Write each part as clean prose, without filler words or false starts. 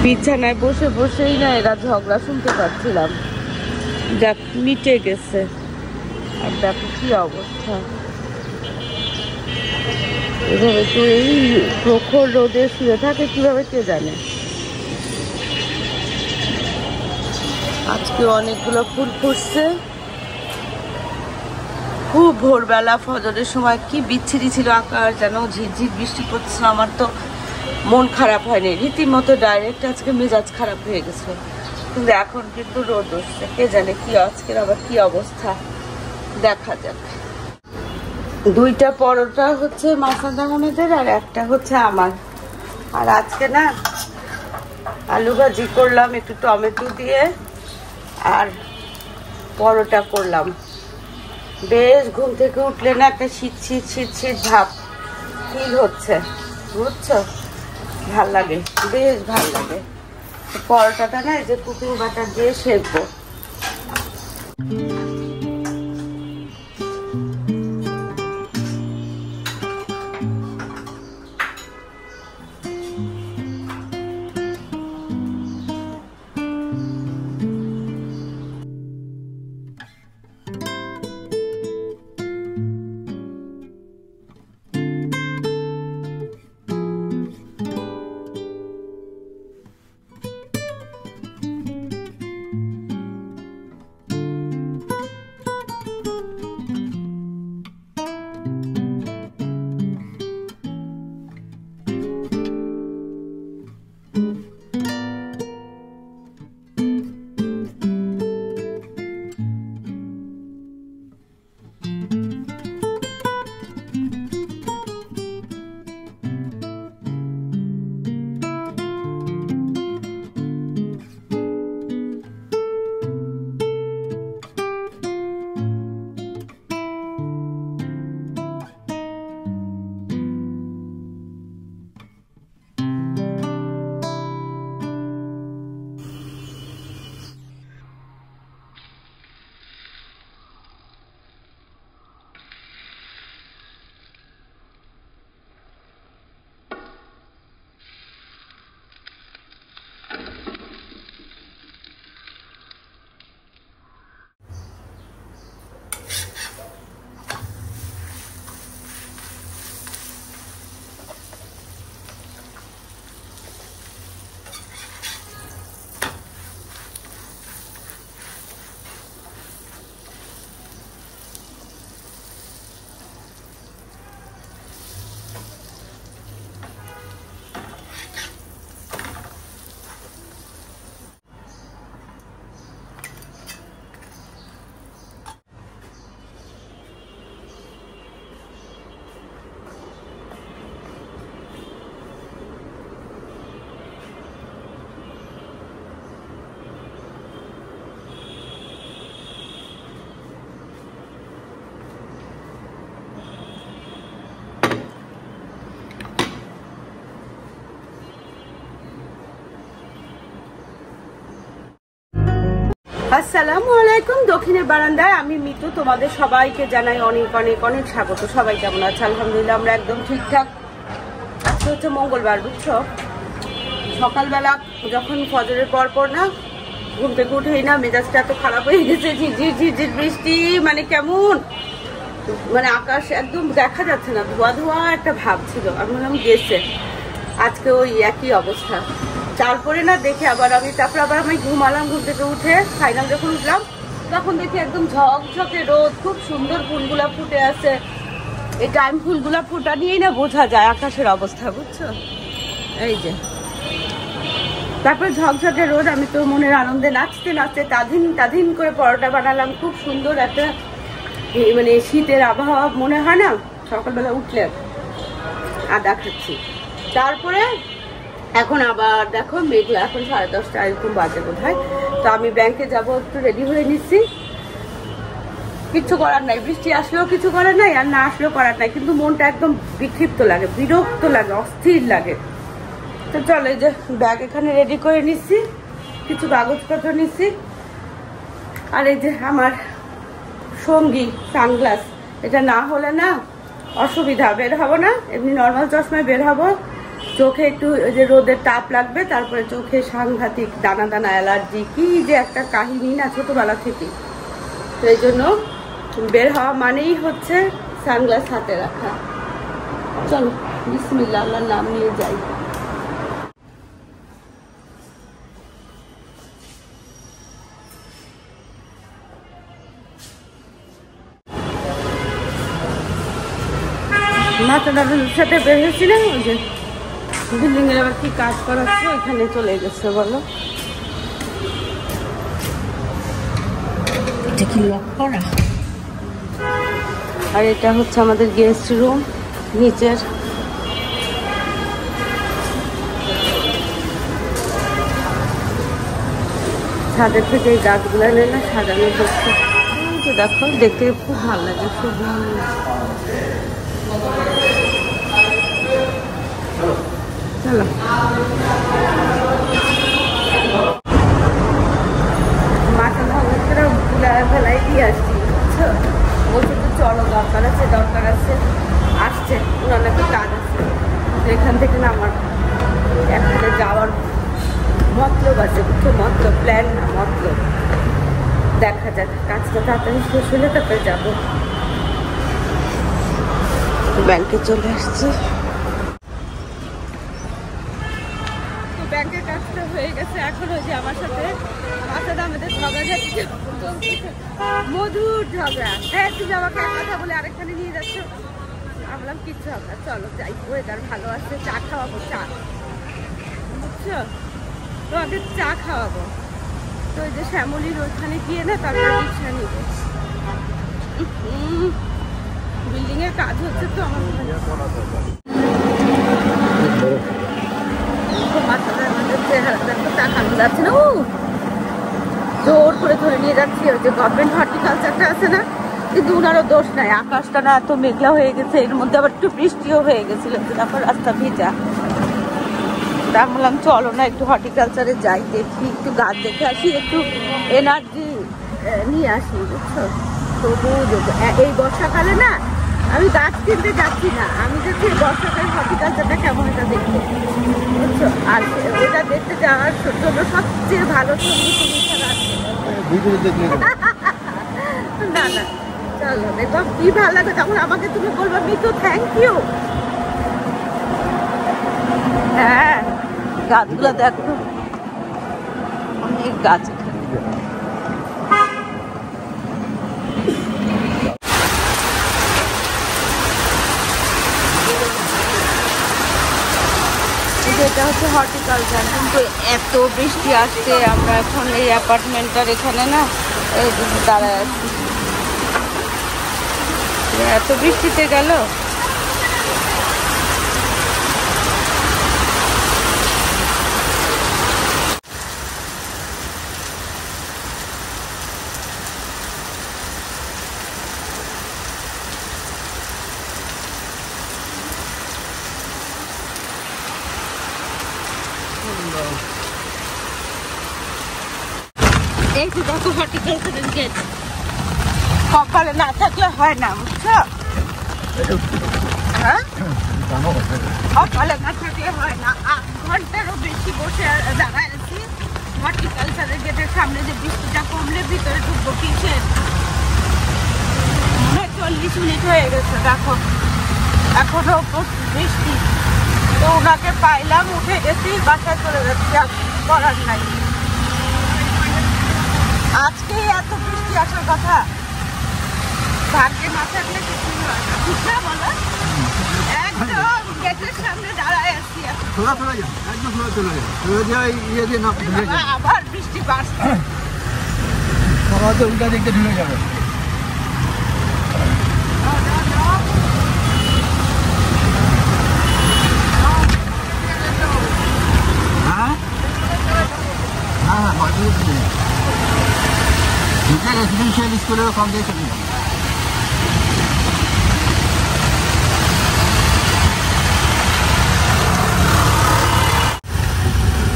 বিছানায় বসে বসেই না এরা ঝগড়া শুনতে পাচ্ছিলাম, যাক মিটে গেছে। আর দেখো কি অবস্থা, এভাবে তো এই প্রখর রোদে শুয়ে থাকে কিভাবে কে জানে। আজকে অনেকগুলো ফুল ফুটছে। খুব ভোরবেলা ফজরের সময় কি বিচ্ছিরি ছিল আকাশ, যেন ঝিরঝির বৃষ্টি পড়ছিল। আমার তো মন খারাপ হয়নি, রীতিমতো ডাইরেক্ট আজকে মেজাজ খারাপ হয়ে গেছে। কিন্তু এখন কিন্তু রোদ উঠছে, কে জানে কি আজকের আবার কি অবস্থা, দেখা যাক। দুইটা পরোটা হচ্ছে মাসাদ আহমেদের আর একটা হচ্ছে আমার। আর আজকে না আলু ভাজি করলাম একটু টমেটো দিয়ে, আর পরোটা করলাম। বেশ ঘুম থেকে উঠলে না একটা শীত শীত শীত শীত ভাব ফিল হচ্ছে, বুঝছো? ভাল লাগে, বেশ ভাল লাগে। পরোটাটা না এই যে কুকিং বাটার দিয়ে সেঁকবো। আসসালামু আলাইকুম। দক্ষিণের বারান্দায় আমি মিতু, তোমাদের সবাইকে জানাই অনেক অনেক অনেক স্বাগত। সবাই কেমন আছে? আলহামদুলিল্লাহ আমরা একদম ঠিকঠাক। আজকে হচ্ছে মঙ্গলবার, বুঝছো? সকালবেলা যখন ফজরের পর না ঘুম থেকে উঠেই না মেজাজটা এত খারাপ হয়ে গেছে, ঝিরঝির ঝিরঝির বৃষ্টি, মানে কেমন, মানে আকাশ একদম দেখা যাচ্ছে না, ধোয়া ধোয়া একটা ভাব ছিল। আমি বললাম গেছে, আজকে ওই একই অবস্থা। তারপরে না দেখে তারপর আবার আমি ঘুমালাম। ঘুম থেকে উঠে ফাইনাল যখন উঠলাম তখন দেখি একদম ঝকঝকে রোদ, খুব সুন্দর ফুলগুলা ফুটে আছে। এই টাইম ফুলগুলা ফুটা নিয়েই না বোঝা যায় আকাশের অবস্থা, বুঝছো? এই যে তারপর ঝকঝকে রোদ, আমি তো মনের আনন্দে নাচতে নাচতে তাধিন করে পরোটা বানালাম। খুব সুন্দর একটা মানে শীতের আবহাওয়া মনে হয় না সকালবেলা উঠলে। আদা খাচ্ছি। তারপরে এখন আবার দেখো মেঘলা, এখন 10:30 এরকম বাজে বোধ হয়। তো আমি ব্যাংকে যাব, একটু রেডি হয়ে নিচ্ছি। কিচ্ছু করার নাই, বৃষ্টি আসলেও কিছু করার নাই, আর না আসলেও করার নাই, কিন্তু মনটা একদম বিক্ষিপ্ত লাগে, বিরক্ত লাগে, অস্থির লাগে। তো চলো, এই যে ব্যাগ এখানে রেডি করে নিচ্ছি, কিছু কাগজপত্র নিচ্ছি। আর এই যে আমার সঙ্গী সানগ্লাস, এটা না হলে না অসুবিধা, বের হবো না, এমনি নর্মাল চশমায় বের হবো। চোখে একটু ওই যে রোদের তাপ লাগবে, তারপরে চোখে সাংঘাতিক দানা দানা অ্যালার্জি, কি যে একটা কাহিনী না ছোটবেলা থেকে। তো এই জন্য বের হওয়া মানেই হচ্ছে সানগ্লাস হাতে রাখা। চলো বিসমিল্লাহ, আল্লাহর নাম নিয়ে যাই। মাথা দাদুর সাথে বের হয়েছিলাম, ওই যে বিল্ডিং এর আবার কি কাজ করাচ্ছে, ওইখানে চলে গেছে। বলো এটা কি লক করা? আর এটা হচ্ছে আমাদের গেস্ট রুম নিচের। ছাদের থেকে এই গাছগুলো এনে না সাজানো হচ্ছে। দেখো দেখতে খুব ভালো লাগে, খুব চলো মাথা ভাঙা ফেলাই দিয়ে আসছি, বুঝছো? বলছে তো চলো দরকার আছে, আসছে ওনার একটা কাজ আছে। এখান থেকে না আমার একসাথে যাওয়ার মতলব আছে, বুঝছো? মতলব, প্ল্যান না, মতলব। দেখা যাক, কাজটা তাড়াতাড়ি শেষ হলে তারপরে যাবো। ব্যাংকে চলে আসছি। ব্যাংকের কাজটা হয়ে গেছে। এখন ওই যে আমার সাথে আমাদের ঝগড়াঝাটি চলছে, মধুর ঝগড়া। হ্যাঁ, তুমি আমাকে এক কথা বলে আরেকখানে নিয়ে যাচ্ছ। আমি বললাম কিচ্ছু হবে না, চলো যাই, ওয়েদার ভালো আছে, চা খাওয়াবো, চা, বুঝছো? তোমাকে চা খাওয়াবো। তো ওই যে শ্যামলির ওইখানে গিয়ে না তারপরে রিক্সা নিয়ে গেছি। বিল্ডিং এর কাজ হচ্ছে তো আমার তাকানো যাচ্ছে না। জোর করে ধরে নিয়ে যাচ্ছি। ওই যে গভর্নমেন্ট হর্টিকালচারটা আছে না, কিন্তু উনারও দোষ নাই। আকাশটা না এত মেঘলা হয়ে গেছে, এর মধ্যে আবার একটু বৃষ্টিও হয়ে গেছিল, তারপর রাস্তা ভেজা। তা বললাম চলো না একটু হর্টিকালচারে যাই, দেখি একটু গাছ দেখে আসি, একটু এনার্জি নিয়ে আসি, বুঝছো? তবু এই বর্ষাকালে না আমি গাছ কিনতে যাচ্ছি না, আমি যাচ্ছি বর্ষাকালে হর্টিকালচারটা কেমন এটা দেখতে, বুঝছো? আর ওটা দেখতে যাওয়ার জন্য সবচেয়ে ভালো না না চলো দেখো কি ভালো লাগে, তখন আমাকে তুমি বলবো মিতু থ্যাংক ইউ। হ্যাঁ, গাছগুলো দেখো, অনেক গাছ এখানে। এটা হচ্ছে হর্টিকালচার, কিন্তু এত বৃষ্টি আসছে, আমরা এখন এই অ্যাপার্টমেন্টটার এখানে না দাঁড়ায় আছি। এত বৃষ্টিতে গেল। এই যে দেখো হর্টিকালচারের গেট, কপালে না থাকলে হয় না, বুঝছো? হ্যাঁ, কপালে না থাকলে হয় না। 8 ঘন্টারও বেশি বসে দাঁড়ায় আছি হর্টিকালচারের গেটের সামনে, যে বৃষ্টিটা কমলে ভিতরে ঢুকবো। কিসের 40 মিনিট হয়ে গেছে, দেখো এখনো বৃষ্টি। তো ওনাকে পাইলাম, উঠে গেছি, বাসায় চলে যাচ্ছি, আর করার নাই। আজকে এত বৃষ্টি আসার কথা, ভাগ্যে না থাকলে কিছু হয় না, ঠিক না বলো? একদম গেটের সামনে দাঁড়ায় আছি, আবার বৃষ্টি বাড়ছে, উল্টা দিকটা ঢুকে যাবে। রেসিডেন্সিয়াল স্কুলেও কম দিয়ে চলে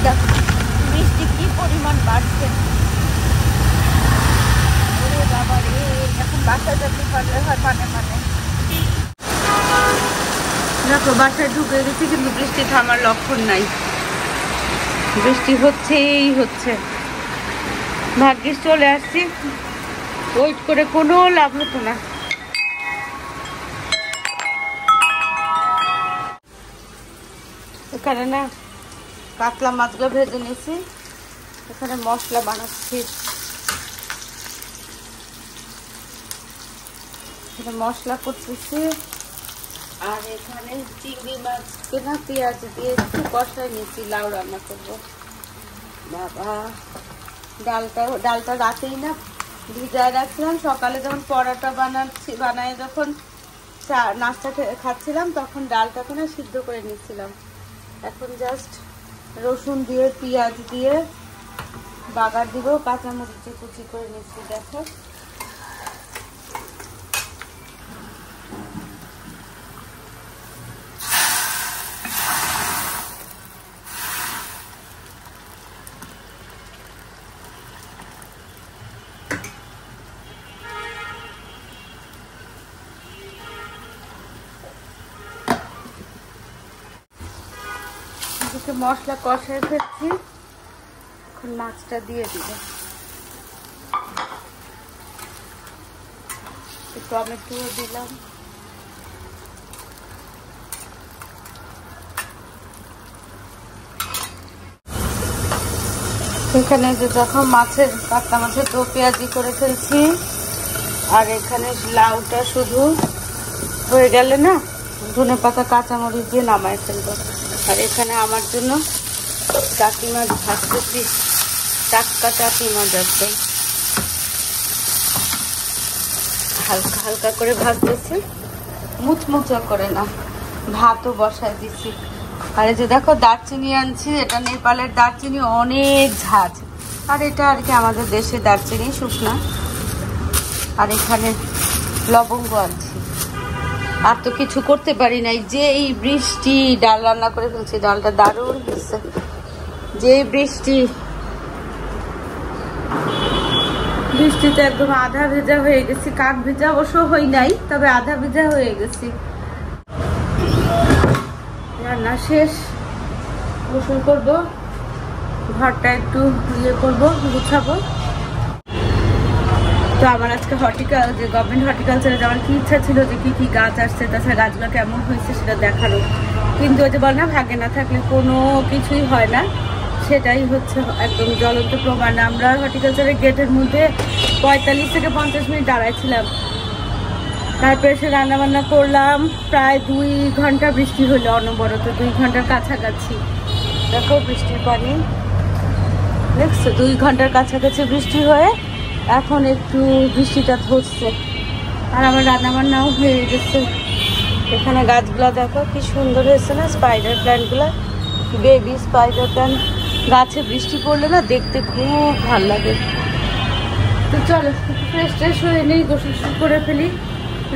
যাবে। বৃষ্টি কি পরিমাণ বাড়ছে, এখন বাসা যেতে পারলে হয় মানে দেখো বাসায় ঢুকে গেছি কিন্তু বৃষ্টি থামার লক্ষণ নাই, বৃষ্টি হচ্ছেই হচ্ছে। ভাগ্যিস চলে আসছি, ওয়েট করে কোনো লাভ হতো না। এখানে না কাতলা মাছগুলো ভেজে নিয়েছি, এখানে মশলা বানাচ্ছি, মশলা করতেছি। আর এখানে চিংড়ি মাছকে না পেঁয়াজ দিয়ে একটু কষায় নিয়েছি, লাউ রান্না করবো। বাবা ডালটা রাতেই না ভিজায় রাখছিলাম, সকালে যখন পরোটা বানায় যখন নাস্তা খাচ্ছিলাম তখন ডালটাকে না সিদ্ধ করে নিচ্ছিলাম। এখন জাস্ট রসুন দিয়ে পেঁয়াজ দিয়ে বাগার দিব, কাঁচামরিচে কুচি করে নিচ্ছি। দেখো মশলা কষায় ফেলছি, এখন মাছটা দিয়ে দিব। টমেটো দিলাম, এখানে যে দেখো কাতলা মাছের তো পেঁয়াজি করে ফেলছি। আর এখানে লাউটা শুধু হয়ে গেলে না ধনেপাতা কাঁচামরিচ দিয়ে নামায় ফেলবো। আর এখানে আমার জন্য টাকি মাছ ভাজতেছি, টাটকা টাকি মাছ আছে, হালকা হালকা করে ভাজতেছি, মুচমুচা করে না। ভাতও বসায় দিচ্ছি। আর এই যে দেখো দারচিনি আনছি, এটা নেপালের দারচিনি, অনেক ঝাঁজ। আর এটা আর কি আমাদের দেশে দারচিনি শুকনা। আর এখানে লবঙ্গ আনছি। আর তো কিছু করতে পারি নাই, যে এই বৃষ্টি। ডাল রান্না করে ফেলছি, ডালটা দারুণ হয়েছে। যে বৃষ্টিতে একদম আধা ভেজা হয়ে গেছি, কাক ভেজা অবশ্য হই নাই, তবে আধা ভেজা হয়ে গেছি। রান্না শেষ, গোসল করবো, ঘরটা একটু করবো, গুছাবো। তো আমার আজকে গভর্নমেন্ট হর্টিকালচারে যাওয়ার কি ইচ্ছা ছিল, যে কি কি গাছ আসছে, তাছাড়া গাছগুলো কেমন হয়েছে সেটা দেখারও। কিন্তু ওই যে বল না, ভাগ্যে না থাকলে কোনো কিছুই হয় না, সেটাই হচ্ছে একদম জ্বলন্ত প্রমাণ। আমরা হর্টিকালচারের গেটের মধ্যে 45 থেকে 50 মিনিট দাঁড়াইছিলাম। তারপরে সে রান্নাবান্না করলাম, প্রায় 2 ঘন্টা বৃষ্টি হলো, অনবরত 2 ঘন্টার কাছাকাছি। দেখো বৃষ্টির পানি দেখছো, 2 ঘন্টার কাছাকাছি বৃষ্টি হয়ে এখন একটু বৃষ্টিটা ধরছে। আর আমার রান্নাবান্নাও হয়ে গেছে। এখানে গাছগুলো দেখো কি সুন্দর হয়েছে না, স্পাইডার প্ল্যান্টগুলো, বেবি স্পাইডার প্ল্যান্ট। গাছে বৃষ্টি পড়লে না দেখতে খুব ভালো লাগে। তো চলো ফ্রেশ হয়ে নেই, গোসল করে ফেলি,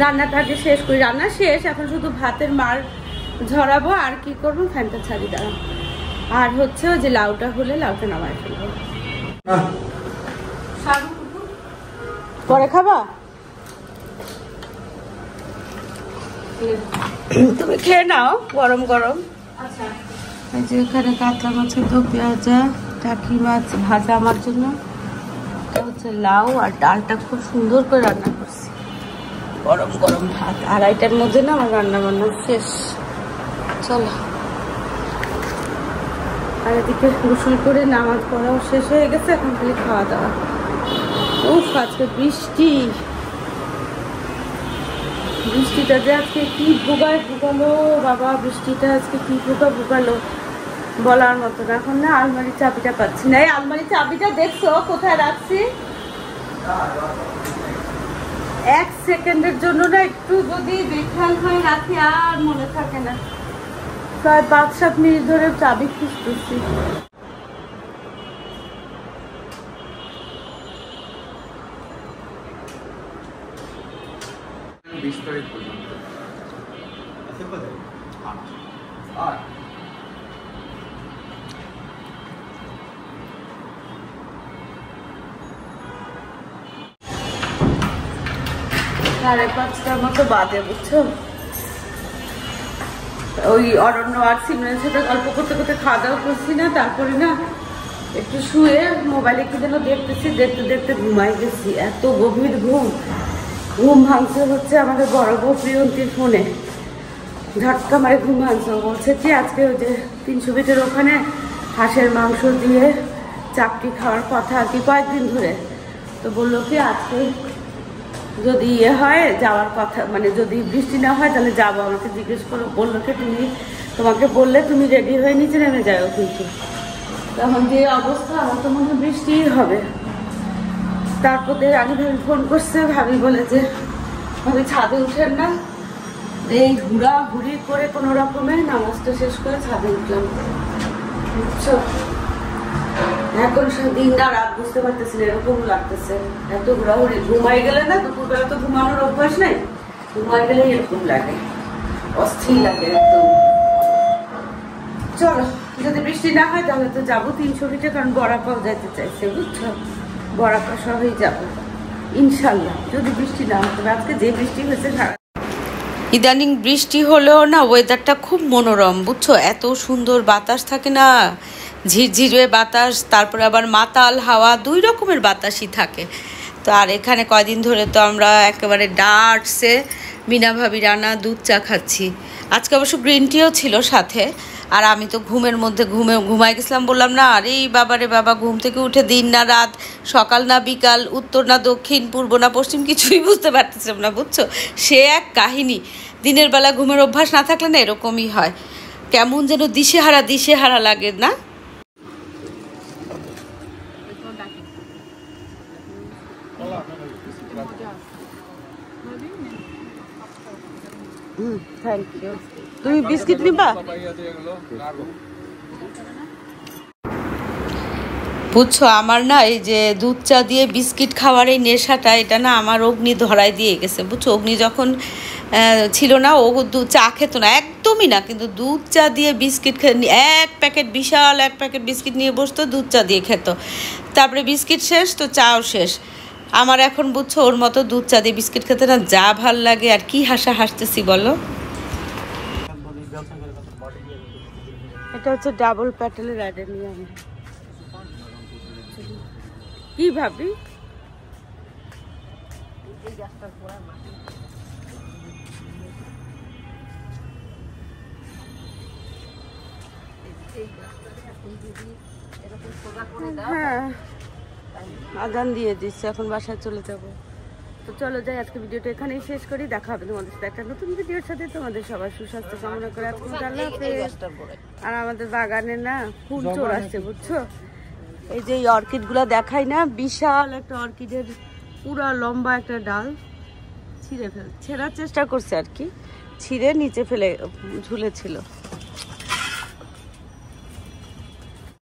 রান্নাটা আগে শেষ করি। রান্না শেষ, এখন শুধু ভাতের মার ঝরাবো। আর কি করবো, ফ্যানটা ছাড়ি দাঁড়াবো। আর হচ্ছে যে লাউটা হলে লাউটা নামায় ফেলবো। পরে খাবা, তুমি খেয়ে নাও গরম গরম। এই যে এখানে কাতলা মাছের তো পেঁয়াজা, টাকি মাছ ভাজা আমার জন্য, এটা হচ্ছে লাউ। আর ডালটা খুব সুন্দর করে রান্না করছি, গরম গরম ভাত। 2:30টার মধ্যে না আমার রান্না বান্না শেষ। চলো, আর এদিকে গোসল করে নামাজ পড়াও শেষ হয়ে গেছে, এখন খালি খাওয়া দাওয়া। উফ, আজকে বৃষ্টিটা যে আজকে কি ভোগালো বাবা, বৃষ্টিটা আজকে কি ভোগালো বলার মতো। এখন না আলমারির চাবিটা পাচ্ছি না। এই আলমারির চাবিটা দেখছো কোথায় রাখছি? 1 সেকেন্ডের জন্য না একটু যদি বেখেয়াল হয়ে রাখি আর মনে থাকে না। প্রায় 5-7 মিনিট ধরে চাবি খুঁজতেছি। সাড়ে 5টার মতো বাজে, বুঝছো? ওই অরণ্য আর সিমরানের সাথে গল্প করতে করতে খাওয়া দাওয়া করছি না, তারপরে না একটু শুয়ে মোবাইলে কি যেন দেখতেছি, দেখতে দেখতে ঘুমাই গেছি। এত গভীর ঘুম ভাঙছে হচ্ছে আমাদের বড় বউ প্রিয়ন্তীর ফোনে, ঝটকা মারে ঘুম ভাঙছে। বলছে কি আজকে ওই যে 300 ফিটের ওখানে হাঁসের মাংস দিয়ে চাপটি খাওয়ার কথা আর কি কয়েকদিন ধরে। তো বললো কি আজকে যদি ইয়ে হয় যাওয়ার কথা, মানে যদি বৃষ্টি না হয় তাহলে যাবো। আমাকে জিজ্ঞেস করো, বললো কি তোমাকে বললে তুমি রেডি হয়ে নিচে নেমে যাও, কিন্তু তখন যে অবস্থা আমার তো মনে হয় বৃষ্টিই হবে। তারপরে আগে ভাবি ফোন করছে, ভাবি বলে যে ভাবি ছাদে উঠেন না। এই ঘুরি করে কোনো রকমে নামাজটা শেষ করে ছাদে উঠলাম, বুঝছো। এখন দিন না রাত বুঝতে পারতেছি না, এরকম লাগতেছে। এত ঘোরাঘুরি, ঘুমাই গেলে না, দুপুরবেলা তো ঘুমানোর অভ্যাস নেই, ঘুমাই গেলে এরকম লাগে, অস্থির লাগে একদম। চলো, যদি বৃষ্টি না হয় তাহলে তো যাবো 300 ফিটে, কারণ বরাপাও যেতে চাইছে, বুঝছো। বরাপা সবাই যাবো ইনশাল্লাহ, যদি বৃষ্টি না হয়। তবে আজকে যে বৃষ্টি হয়েছে সারা ইদানিং বৃষ্টি হলেও না ওয়েদারটা খুব মনোরম, বুঝছো। এত সুন্দর বাতাস থাকে না, ঝিরঝিরে বাতাস, তারপরে আবার মাতাল হাওয়া, 2 রকমের বাতাসই থাকে। তো আর এখানে কয়দিন ধরে তো আমরা একেবারে ডার্টসে মিনা ভাবি রান্না দুধ চা খাচ্ছি। আজকে অবশ্য গ্রিন টিও ছিল সাথে। আর আমি তো ঘুমের মধ্যে ঘুমাই গেছিলাম, বললাম না। আর এই বাবারে বাবা, ঘুম থেকে উঠে দিন না রাত, সকাল না বিকাল, উত্তর না দক্ষিণ, পূর্ব না পশ্চিম, কিছুই বুঝতে পারতেছিলাম না, বুঝছো। সে এক কাহিনী। দিনের বেলা ঘুমের অভ্যাস না থাকলে না এরকমই হয়, কেমন যেন দিশেহারা লাগে না। Thank you. তুমি বিস্কিট নিবা? বুঝছো, আমার না এই যে দুধ চা দিয়ে বিস্কিট খাওয়ার এই নেশাটা, এটা না আমার অগ্নি ধরাই দিয়ে গেছে, বুঝছো। অগ্নি যখন ছিল না, ও দুধ চা খেত না একদমই না, কিন্তু দুধ চা দিয়ে বিস্কিট বিশাল এক প্যাকেট বিস্কিট নিয়ে বসতো, দুধ চা দিয়ে খেত। তারপরে বিস্কিট শেষ তো চাও শেষ। আমার এখন বুঝছো ওর মতো দুধ চা দিয়ে বিস্কিট খেতে না যা ভাল লাগে। আর কি হাসতেছি বলো। এটা হচ্ছে ডাবল প্যাটেলের অ্যাডেনিয়াম। কি ভাবি হ্যাঁ, আদান দিয়ে দিচ্ছে, এখন বাসায় চলে যাব। তো চলো যাই, আজকে ভিডিওটা এখানেই শেষ করি। দেখা হবে তোমাদের সাথে একটা নতুন ভিডিওর সাথে। তোমাদের সবার সুস্বাস্থ্য কামনা করে আজকে আল্লাহ হাফেজ। আর আমাদের বাগানে না ফুল চোর আসছে, বুঝছো। এই যে অর্কিড গুলা দেখাই না, বিশাল একটা অর্কিডের পুরা লম্বা একটা ডাল ছিঁড়ার চেষ্টা করছে আর কি, ছিঁড়ে নিচে ফেলে ঝুলেছিল।